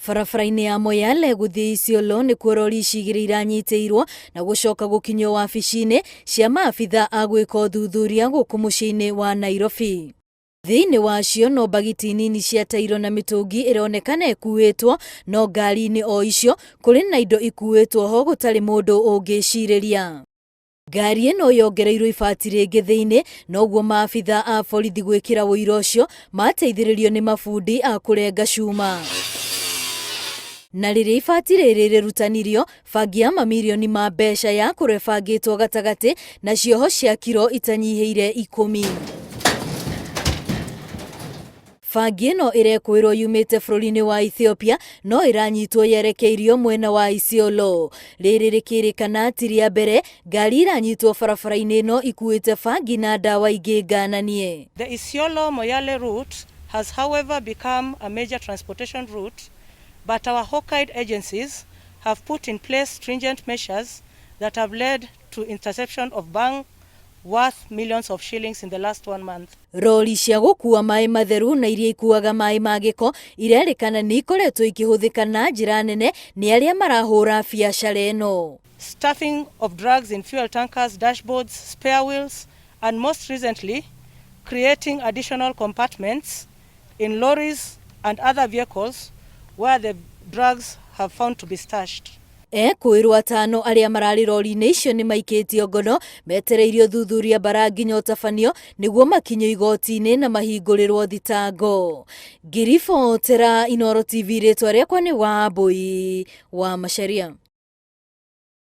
Barabara-inĩ ya Moyale gũthiĩ Isiolo nĩkuo rori cigĩrĩ iranyitĩirwo na gũcoka gũkinyio wabici-inĩ cia maabitha a gwĩka ũthuthuria gũkũ mũciĩ-inĩ wa Nairobi. Thĩinĩ wacio no bagiti nini cia tairo na mĩtũngi ĩronekana ĩkuĩtwo, no ngari-inĩ o icio kũrĩ na indo ikuĩtwo ho gũtarĩ mũndũ ũngĩcirĩria. Ngari ĩno yongereirwo ibati rĩngĩ thĩinĩ, noguo maabitha a borithi gwĩkĩra ũira ũcio mateithĩrĩrio nĩ mabundi a kũrenga cuma. Na rĩrĩa ibati rĩrĩ rĩrutanirio, bangi ya mamirioni ma mbeca ya kũrebangĩtwo gatagatĩ na cioho cia kiro itanyihĩire 10. Bangi ĩno ĩrekwĩrwo yumĩte bũrũri-inĩ wa Ethiopia no ĩranyitwo yerekeirio mwena wa Isiolo. Rĩrĩ rĩkĩrĩkana ti rĩa mbere ngari iranyitwo barabara-inĩ ĩno ikuĩte bangi na ndawa ingĩ ngananie. The Isiolo-Moyale route has however become a major transportation route, but our Hawkeye agencies have put in place stringent measures that have led to interception of bang worth millions of shillings in the last 1 month. Rori cia gũkua maĩ matheru na iria ikuaga maĩ ma gĩko irerĩkana nĩ ikoretwo ikĩhũthĩka na njĩra nene nĩ arĩa marahũra biacara ĩno. Stuffing of drugs in fuel tankers, dashboards, spare wheels, and most recently creating additional compartments in lorries and other vehicles where the drugs have found to be stashed. Kwĩrwo atano arĩa mararĩ rori-inĩ icio nĩ maikĩtio ngono metereirio thuthuria bara nginya ũtabanio nĩguo makinyio igoti-inĩ na mahingũrĩrwo thitango. Ngiribotera Inooro TV, rĩtwa rĩakwa nĩ Wambui wa Macharia.